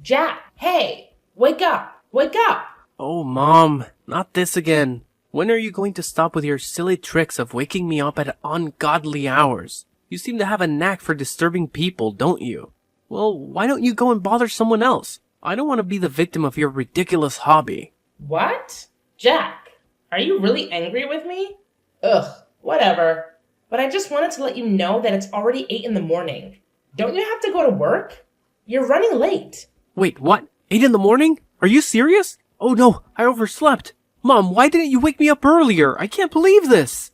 Jack, hey, wake up, wake up. Oh, Mom, not this again. When are you going to stop with your silly tricks of waking me up at ungodly hours? You seem to have a knack for disturbing people, don't you? Well, why don't you go and bother someone else? I don't want to be the victim of your ridiculous hobby. What? Jack, are you really angry with me? Ugh, whatever. But I just wanted to let you know that it's already 8 in the morning. Don't you have to go to work? You're running late. Wait, what? 8 in the morning? Are you serious? Oh no, I overslept. Mom, why didn't you wake me up earlier? I can't believe this.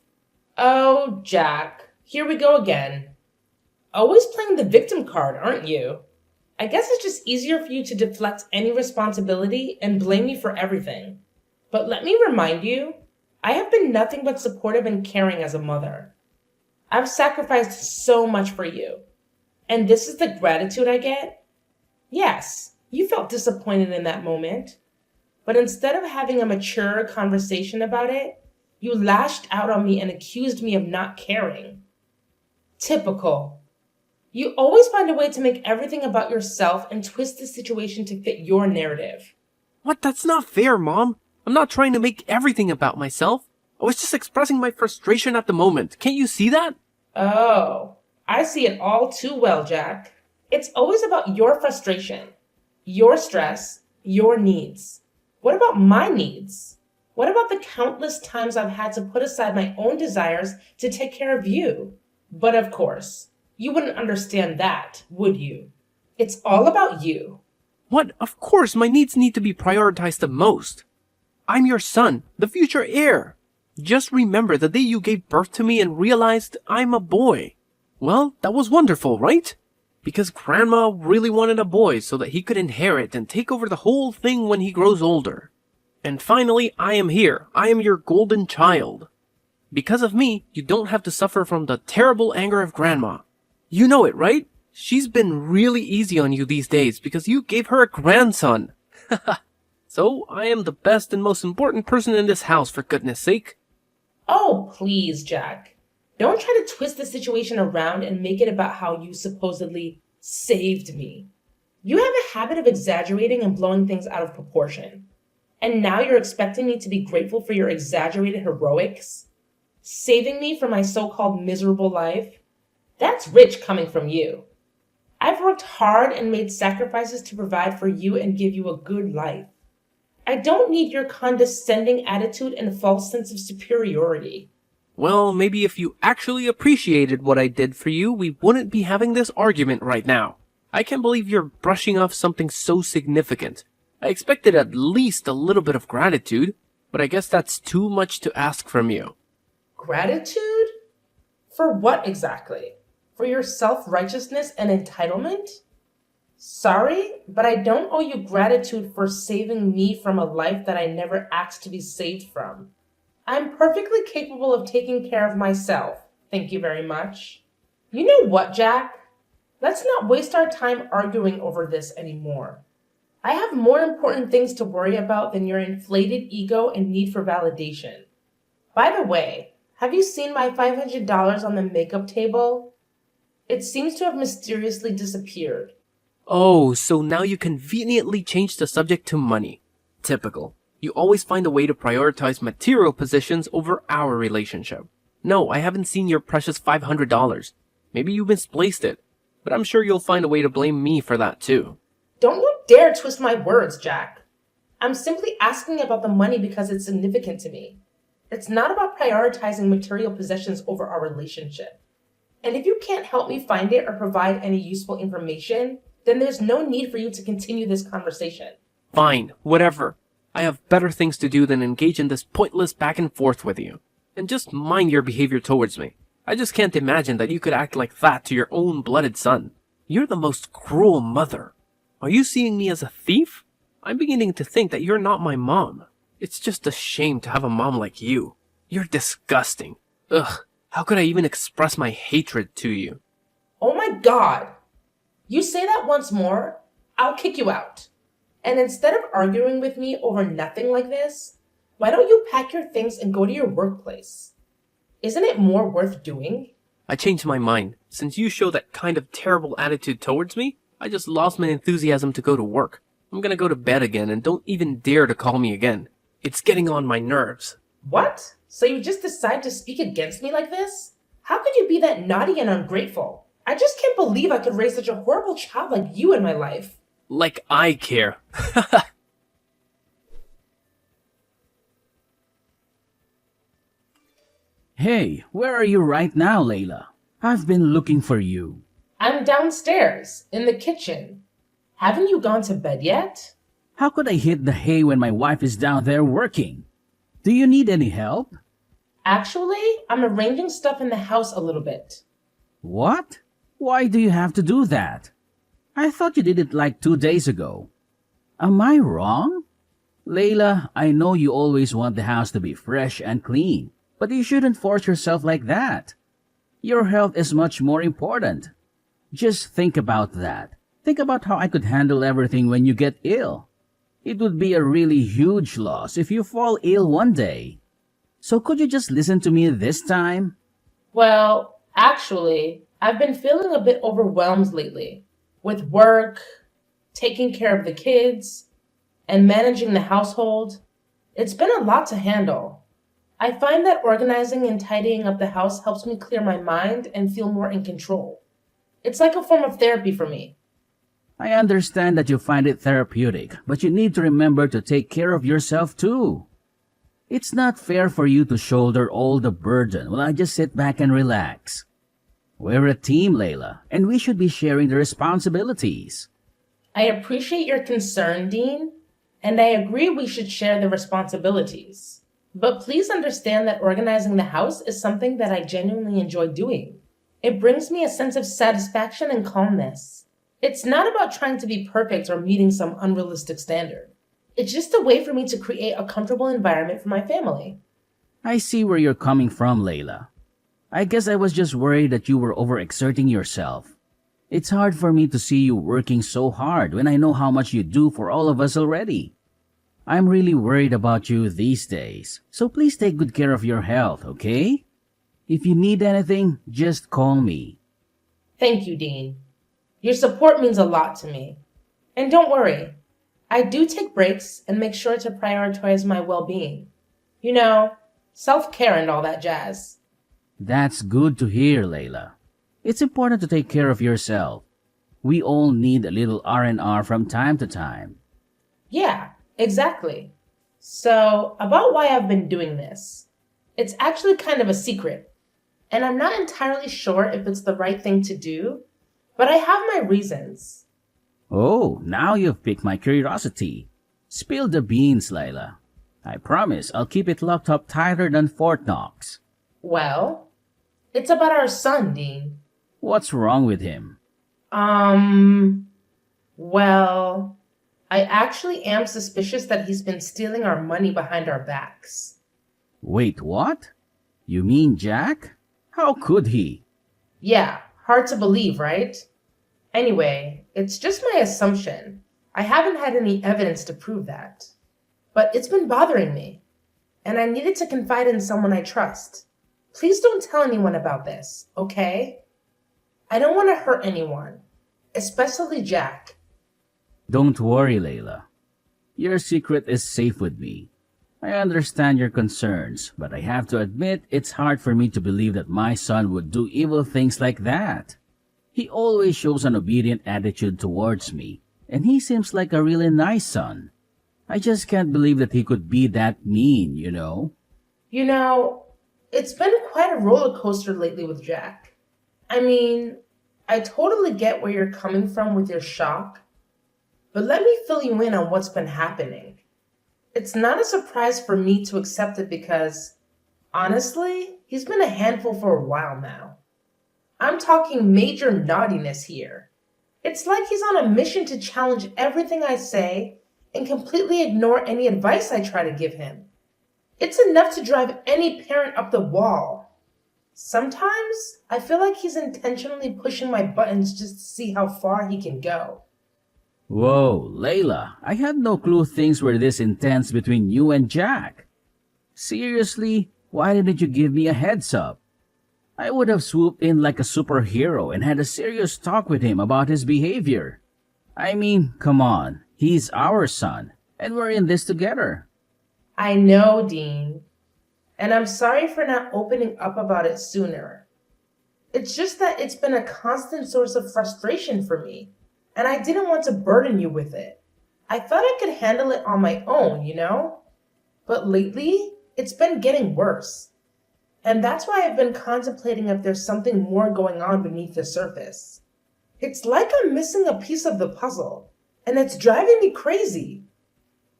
Oh, Jack, here we go again. Always playing the victim card, aren't you? I guess it's just easier for you to deflect any responsibility and blame me for everything. But let me remind you, I have been nothing but supportive and caring as a mother. I've sacrificed so much for you. And this is the gratitude I get? Yes, you felt disappointed in that moment. But instead of having a mature conversation about it, you lashed out on me and accused me of not caring. Typical. You always find a way to make everything about yourself and twist the situation to fit your narrative. What? That's not fair, Mom. I'm not trying to make everything about myself. I was just expressing my frustration at the moment. Can't you see that? Oh, I see it all too well, Jack. It's always about your frustration, your stress, your needs. What about my needs? What about the countless times I've had to put aside my own desires to take care of you? But of course, you wouldn't understand that, would you? It's all about you. What? Of course, my needs need to be prioritized the most. I'm your son, the future heir. Just remember the day you gave birth to me and realized I'm a boy. Well, that was wonderful, right? Because Grandma really wanted a boy so that he could inherit and take over the whole thing when he grows older. And finally, I am here. I am your golden child. Because of me, you don't have to suffer from the terrible anger of Grandma. You know it, right? She's been really easy on you these days because you gave her a grandson. So, I am the best and most important person in this house, for goodness sake. Oh, please, Jack. Don't try to twist the situation around and make it about how you supposedly saved me. You have a habit of exaggerating and blowing things out of proportion. And now you're expecting me to be grateful for your exaggerated heroics? Saving me from my so-called miserable life? That's rich coming from you. I've worked hard and made sacrifices to provide for you and give you a good life. I don't need your condescending attitude and false sense of superiority. Well, maybe if you actually appreciated what I did for you, we wouldn't be having this argument right now. I can't believe you're brushing off something so significant. I expected at least a little bit of gratitude, but I guess that's too much to ask from you. Gratitude? For what exactly? For your self-righteousness and entitlement? Sorry, but I don't owe you gratitude for saving me from a life that I never asked to be saved from. I'm perfectly capable of taking care of myself, thank you very much. You know what, Jack? Let's not waste our time arguing over this anymore. I have more important things to worry about than your inflated ego and need for validation. By the way, have you seen my $500 on the makeup table? It seems to have mysteriously disappeared. Oh, so now you conveniently change the subject to money. Typical. You always find a way to prioritize material possessions over our relationship. No, I haven't seen your precious $500. Maybe you misplaced it, but I'm sure you'll find a way to blame me for that too. Don't you dare twist my words, Jack. I'm simply asking about the money because it's significant to me. It's not about prioritizing material possessions over our relationship. And if you can't help me find it or provide any useful information, then there's no need for you to continue this conversation. Fine, whatever. I have better things to do than engage in this pointless back and forth with you. And just mind your behavior towards me. I just can't imagine that you could act like that to your own blooded son. You're the most cruel mother. Are you seeing me as a thief? I'm beginning to think that you're not my mom. It's just a shame to have a mom like you. You're disgusting. Ugh, how could I even express my hatred to you? Oh my God! You say that once more, I'll kick you out. And instead of arguing with me over nothing like this, why don't you pack your things and go to your workplace? Isn't it more worth doing? I changed my mind. Since you show that kind of terrible attitude towards me, I just lost my enthusiasm to go to work. I'm gonna go to bed again and don't even dare to call me again. It's getting on my nerves. What? So you just decide to speak against me like this? How could you be that naughty and ungrateful? I just can't believe I could raise such a horrible child like you in my life. Like I care. Hey, where are you right now, Layla? I've been looking for you. I'm downstairs, in the kitchen. Haven't you gone to bed yet? How could I hit the hay when my wife is down there working? Do you need any help? Actually, I'm arranging stuff in the house a little bit. What? Why do you have to do that? I thought you did it like 2 days ago. Am I wrong? Layla, I know you always want the house to be fresh and clean, but you shouldn't force yourself like that. Your health is much more important. Just think about that. Think about how I could handle everything when you get ill. It would be a really huge loss if you fall ill one day. So could you just listen to me this time? Well, actually, I've been feeling a bit overwhelmed lately with work, taking care of the kids, and managing the household. It's been a lot to handle. I find that organizing and tidying up the house helps me clear my mind and feel more in control. It's like a form of therapy for me. I understand that you find it therapeutic, but you need to remember to take care of yourself too. It's not fair for you to shoulder all the burden while I just sit back and relax. We're a team, Layla, and we should be sharing the responsibilities. I appreciate your concern, Dean, and I agree we should share the responsibilities. But please understand that organizing the house is something that I genuinely enjoy doing. It brings me a sense of satisfaction and calmness. It's not about trying to be perfect or meeting some unrealistic standard. It's just a way for me to create a comfortable environment for my family. I see where you're coming from, Layla. I guess I was just worried that you were overexerting yourself. It's hard for me to see you working so hard when I know how much you do for all of us already. I'm really worried about you these days, so please take good care of your health, okay? If you need anything, just call me. Thank you, Dean. Your support means a lot to me. And don't worry, I do take breaks and make sure to prioritize my well-being. You know, self-care and all that jazz. That's good to hear, Layla. It's important to take care of yourself. We all need a little R&R from time to time. Yeah, exactly. So, about why I've been doing this. It's actually kind of a secret, and I'm not entirely sure if it's the right thing to do, but I have my reasons. Oh, now you've piqued my curiosity. Spill the beans, Layla. I promise I'll keep it locked up tighter than Fort Knox. Well, it's about our son, Dean. What's wrong with him? Well, I actually am suspicious that he's been stealing our money behind our backs. Wait, what? You mean Jack? How could he? Yeah, hard to believe, right? Anyway, it's just my assumption. I haven't had any evidence to prove that. But it's been bothering me, and I needed to confide in someone I trust. Please don't tell anyone about this, okay? I don't want to hurt anyone, especially Jack. Don't worry, Layla. Your secret is safe with me. I understand your concerns, but I have to admit it's hard for me to believe that my son would do evil things like that. He always shows an obedient attitude towards me, and he seems like a really nice son. I just can't believe that he could be that mean, you know? You know, it's been quite a roller coaster lately with Jack. I mean, I totally get where you're coming from with your shock, but let me fill you in on what's been happening. It's not a surprise for me to accept it because, honestly, he's been a handful for a while now. I'm talking major naughtiness here. It's like he's on a mission to challenge everything I say and completely ignore any advice I try to give him. It's enough to drive any parent up the wall. Sometimes I feel like he's intentionally pushing my buttons just to see how far he can go. Whoa, Layla, I had no clue things were this intense between you and Jack. Seriously, why didn't you give me a heads up? I would have swooped in like a superhero and had a serious talk with him about his behavior. I mean, come on. He's our son, and we're in this together. I know, Dean, and I'm sorry for not opening up about it sooner. It's just that it's been a constant source of frustration for me, and I didn't want to burden you with it. I thought I could handle it on my own. But lately, it's been getting worse. And that's why I've been contemplating if there's something more going on beneath the surface. It's like I'm missing a piece of the puzzle, and it's driving me crazy.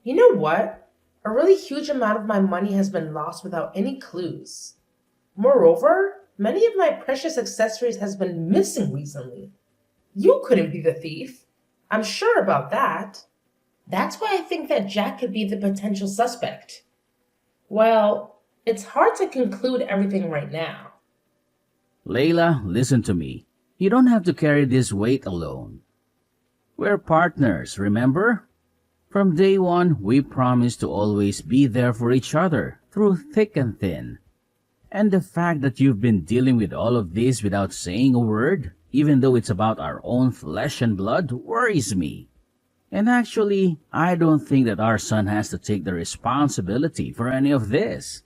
You know what? A really huge amount of my money has been lost without any clues. Moreover, many of my precious accessories has been missing recently. You couldn't be the thief. I'm sure about that. That's why I think that Jack could be the potential suspect. Well, it's hard to conclude everything right now. Layla, listen to me. You don't have to carry this weight alone. We're partners, remember? From day one, we promised to always be there for each other, through thick and thin. And the fact that you've been dealing with all of this without saying a word, even though it's about our own flesh and blood, worries me. And actually, I don't think that our son has to take the responsibility for any of this.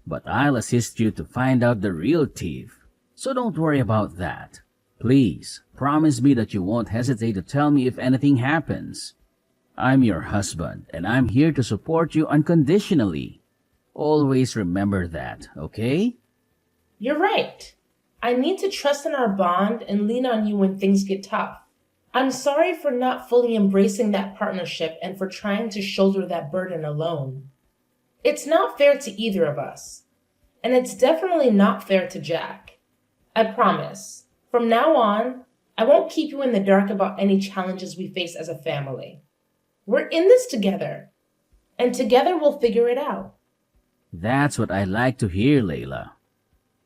But I'll assist you to find out the real thief. So don't worry about that. Please, promise me that you won't hesitate to tell me if anything happens. I'm your husband, and I'm here to support you unconditionally. Always remember that, okay? You're right. I need to trust in our bond and lean on you when things get tough. I'm sorry for not fully embracing that partnership and for trying to shoulder that burden alone. It's not fair to either of us. And it's definitely not fair to Jack. I promise. From now on, I won't keep you in the dark about any challenges we face as a family. We're in this together. And together we'll figure it out. That's what I like to hear, Layla.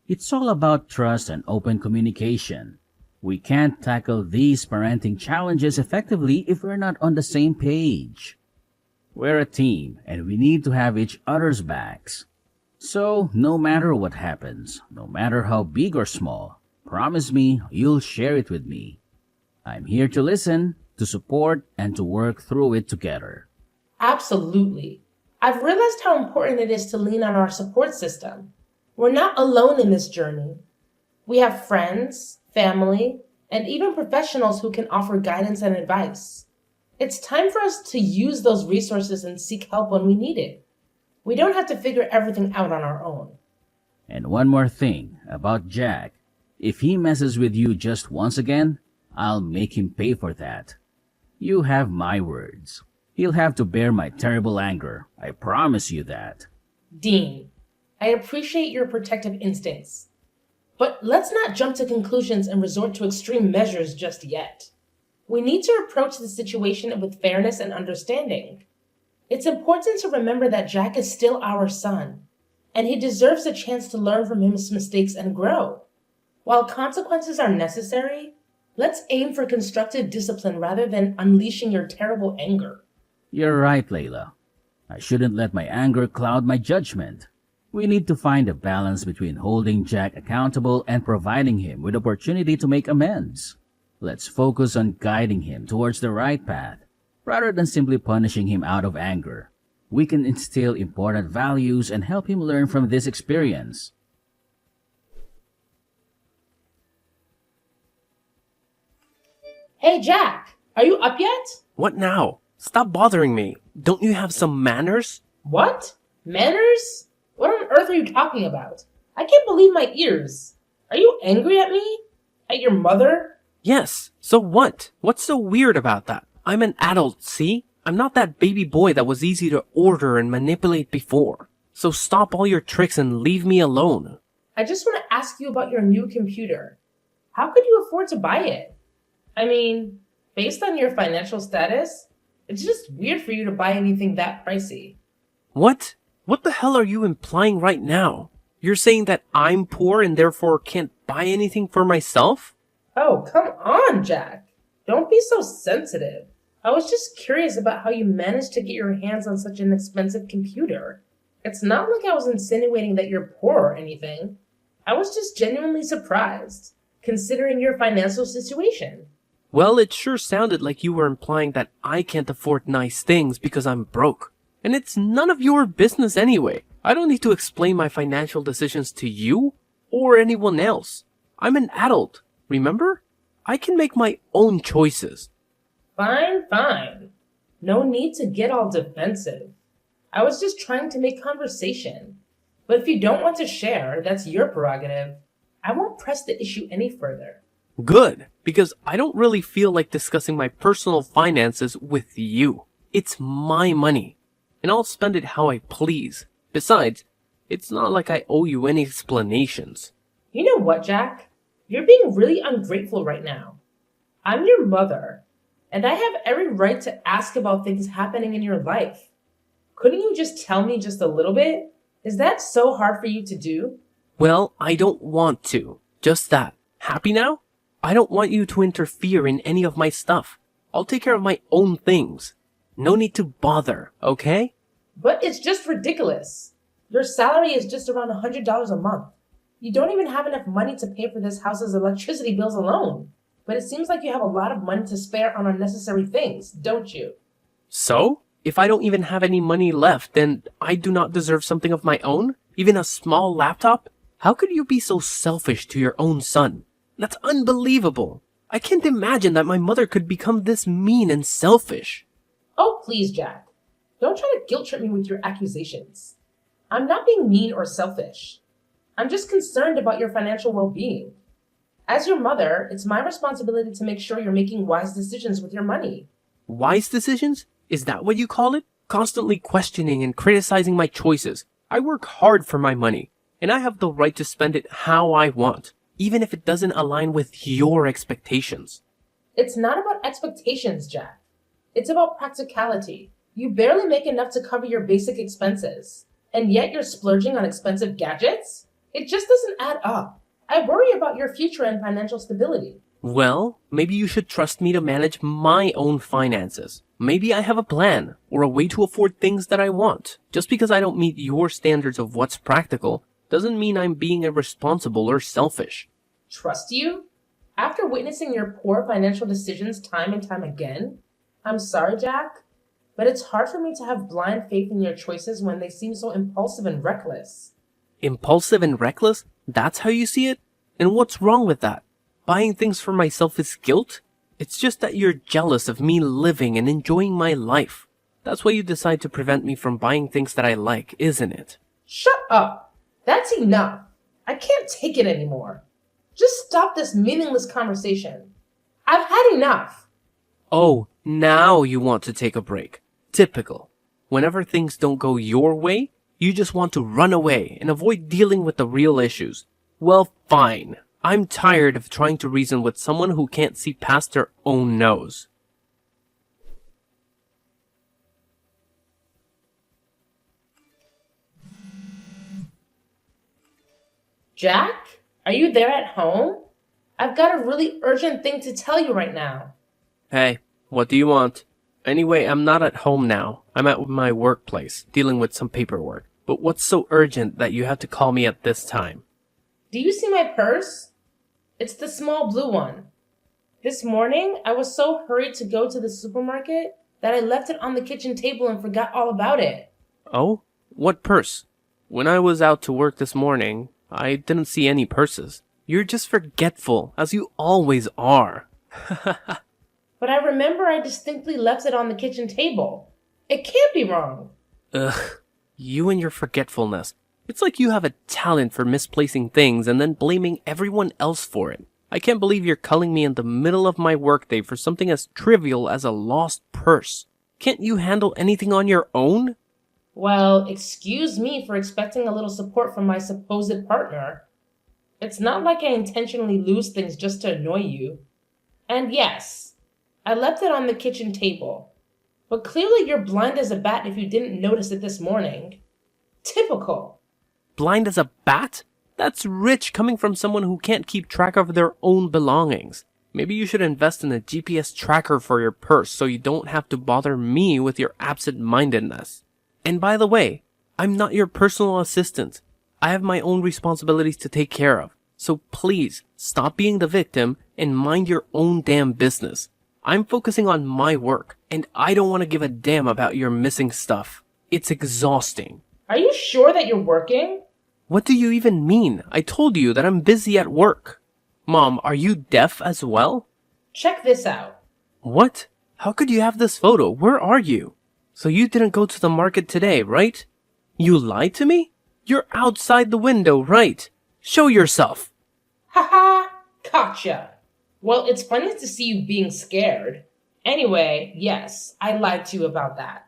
It's all about trust and open communication. We can't tackle these parenting challenges effectively if we're not on the same page. We're a team, and we need to have each other's backs. So, no matter what happens, no matter how big or small, promise me you'll share it with me. I'm here to listen, to support, and to work through it together. Absolutely. I've realized how important it is to lean on our support system. We're not alone in this journey. We have friends, family, and even professionals who can offer guidance and advice. It's time for us to use those resources and seek help when we need it. We don't have to figure everything out on our own. And one more thing about Jack. If he messes with you just once again, I'll make him pay for that. You have my words. He'll have to bear my terrible anger. I promise you that. Dean, I appreciate your protective instincts, but let's not jump to conclusions and resort to extreme measures just yet. We need to approach the situation with fairness and understanding. It's important to remember that Jack is still our son, and he deserves a chance to learn from his mistakes and grow. While consequences are necessary, let's aim for constructive discipline rather than unleashing your terrible anger. You're right, Layla. I shouldn't let my anger cloud my judgment. We need to find a balance between holding Jack accountable and providing him with opportunity to make amends. Let's focus on guiding him towards the right path, rather than simply punishing him out of anger. We can instill important values and help him learn from this experience. Hey, Jack, are you up yet? What now? Stop bothering me. Don't you have some manners? What? Manners? What on earth are you talking about? I can't believe my ears. Are you angry at me? At your mother? Yes. So what? What's so weird about that? I'm an adult, see? I'm not that baby boy that was easy to order and manipulate before. So stop all your tricks and leave me alone. I just want to ask you about your new computer. How could you afford to buy it? I mean, based on your financial status, it's just weird for you to buy anything that pricey. What? What the hell are you implying right now? You're saying that I'm poor and therefore can't buy anything for myself? Oh, come on, Jack. Don't be so sensitive. I was just curious about how you managed to get your hands on such an expensive computer. It's not like I was insinuating that you're poor or anything. I was just genuinely surprised, considering your financial situation. Well, it sure sounded like you were implying that I can't afford nice things because I'm broke. And it's none of your business anyway. I don't need to explain my financial decisions to you or anyone else. I'm an adult, remember? I can make my own choices. Fine, fine. No need to get all defensive. I was just trying to make conversation. But if you don't want to share, that's your prerogative. I won't press the issue any further. Good, because I don't really feel like discussing my personal finances with you. It's my money, and I'll spend it how I please. Besides, it's not like I owe you any explanations. You know what, Jack? You're being really ungrateful right now. I'm your mother, and I have every right to ask about things happening in your life. Couldn't you just tell me just a little bit? Is that so hard for you to do? Well, I don't want to. Just that. Happy now? I don't want you to interfere in any of my stuff. I'll take care of my own things. No need to bother, okay? But it's just ridiculous. Your salary is just around $100 a month. You don't even have enough money to pay for this house's electricity bills alone. But it seems like you have a lot of money to spare on unnecessary things, don't you? So? If I don't even have any money left, then I do not deserve something of my own? Even a small laptop? How could you be so selfish to your own son? That's unbelievable. I can't imagine that my mother could become this mean and selfish. Oh, please, Jack. Don't try to guilt trip me with your accusations. I'm not being mean or selfish. I'm just concerned about your financial well-being. As your mother, it's my responsibility to make sure you're making wise decisions with your money. Wise decisions? Is that what you call it? Constantly questioning and criticizing my choices. I work hard for my money, and I have the right to spend it how I want, even if it doesn't align with your expectations. It's not about expectations, Jack. It's about practicality. You barely make enough to cover your basic expenses, and yet you're splurging on expensive gadgets? It just doesn't add up. I worry about your future and financial stability. Well, maybe you should trust me to manage my own finances. Maybe I have a plan, or a way to afford things that I want. Just because I don't meet your standards of what's practical, doesn't mean I'm being irresponsible or selfish. Trust you? After witnessing your poor financial decisions time and time again? I'm sorry, Jack, but it's hard for me to have blind faith in your choices when they seem so impulsive and reckless. Impulsive and reckless? That's how you see it? And what's wrong with that? Buying things for myself is guilt? It's just that you're jealous of me living and enjoying my life. That's why you decide to prevent me from buying things that I like, isn't it? Shut up! That's enough! I can't take it anymore. Just stop this meaningless conversation. I've had enough. Oh, now you want to take a break. Typical. Whenever things don't go your way, you just want to run away and avoid dealing with the real issues. Well, fine. I'm tired of trying to reason with someone who can't see past their own nose. Jack? Are you there at home? I've got a really urgent thing to tell you right now. Hey, what do you want? Anyway, I'm not at home now. I'm at my workplace, dealing with some paperwork. But what's so urgent that you have to call me at this time? Do you see my purse? It's the small blue one. This morning, I was so hurried to go to the supermarket that I left it on the kitchen table and forgot all about it. Oh? What purse? When I was out to work this morning, I didn't see any purses. You're just forgetful, as you always are. But I remember I distinctly left it on the kitchen table. It can't be wrong. Ugh, you and your forgetfulness. It's like you have a talent for misplacing things and then blaming everyone else for it. I can't believe you're calling me in the middle of my workday for something as trivial as a lost purse. Can't you handle anything on your own? Well, excuse me for expecting a little support from my supposed partner. It's not like I intentionally lose things just to annoy you. And yes, I left it on the kitchen table. But clearly you're blind as a bat if you didn't notice it this morning. Typical. Blind as a bat? That's rich coming from someone who can't keep track of their own belongings. Maybe you should invest in a GPS tracker for your purse so you don't have to bother me with your absent-mindedness. And by the way, I'm not your personal assistant. I have my own responsibilities to take care of. So please, stop being the victim and mind your own damn business. I'm focusing on my work, and I don't want to give a damn about your missing stuff. It's exhausting. Are you sure that you're working? What do you even mean? I told you that I'm busy at work. Mom, are you deaf as well? Check this out. What? How could you have this photo? Where are you? So you didn't go to the market today, right? You lied to me? You're outside the window, right? Show yourself. Haha, gotcha. Well, it's funny to see you being scared. Anyway, yes, I lied to you about that.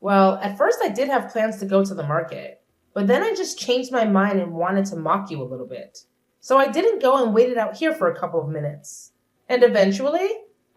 Well, at first I did have plans to go to the market, but then I just changed my mind and wanted to mock you a little bit. So I didn't go and waited out here for a couple of minutes. And eventually,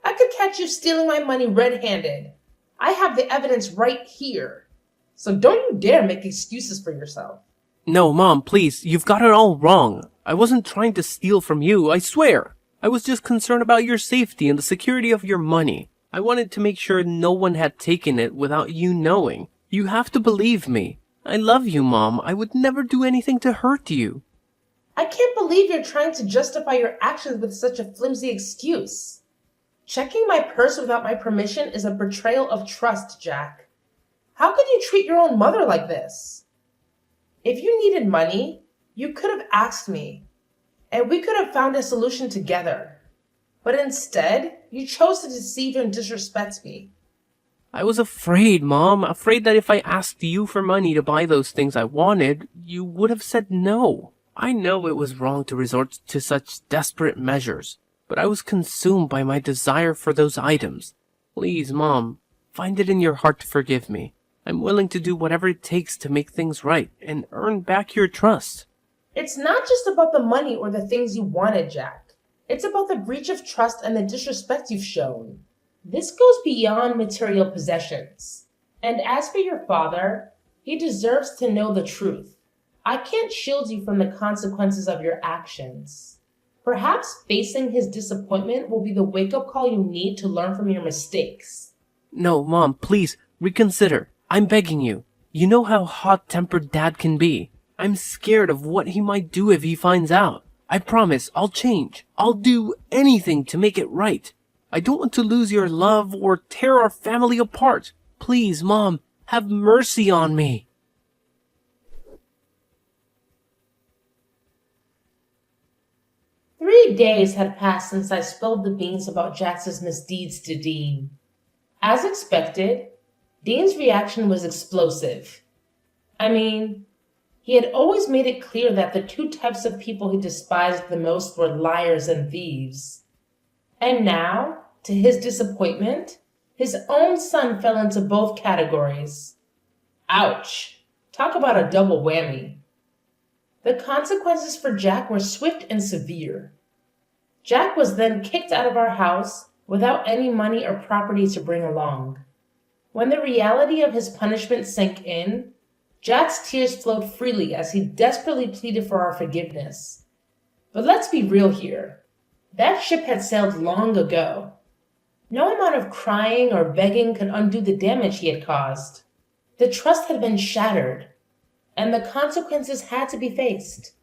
I could catch you stealing my money red-handed. I have the evidence right here. So don't you dare make excuses for yourself. No, Mom, please, you've got it all wrong. I wasn't trying to steal from you, I swear. I was just concerned about your safety and the security of your money. I wanted to make sure no one had taken it without you knowing. You have to believe me. I love you, Mom. I would never do anything to hurt you. I can't believe you're trying to justify your actions with such a flimsy excuse. Checking my purse without my permission is a betrayal of trust, Jack. How could you treat your own mother like this? If you needed money, you could have asked me, and we could have found a solution together. But instead, you chose to deceive and disrespect me. I was afraid, Mom. Afraid that if I asked you for money to buy those things I wanted, you would have said no. I know it was wrong to resort to such desperate measures, but I was consumed by my desire for those items. Please, Mom, find it in your heart to forgive me. I'm willing to do whatever it takes to make things right and earn back your trust. It's not just about the money or the things you wanted, Jack. It's about the breach of trust and the disrespect you've shown. This goes beyond material possessions. And as for your father, he deserves to know the truth. I can't shield you from the consequences of your actions. Perhaps facing his disappointment will be the wake-up call you need to learn from your mistakes. No, Mom, please, reconsider. I'm begging you. You know how hot-tempered Dad can be. I'm scared of what he might do if he finds out. I promise I'll change. I'll do anything to make it right. I don't want to lose your love or tear our family apart. Please, Mom, have mercy on me. "3 days had passed since I spilled the beans about Jax's misdeeds to Dean. As expected, Dean's reaction was explosive. I mean, he had always made it clear that the two types of people he despised the most were liars and thieves. And now, to his disappointment, his own son fell into both categories. Ouch! Talk about a double whammy. The consequences for Jack were swift and severe. Jack was then kicked out of our house without any money or property to bring along. When the reality of his punishment sank in, Jack's tears flowed freely as he desperately pleaded for our forgiveness. But let's be real here. That ship had sailed long ago. No amount of crying or begging could undo the damage he had caused. The trust had been shattered, and the consequences had to be faced.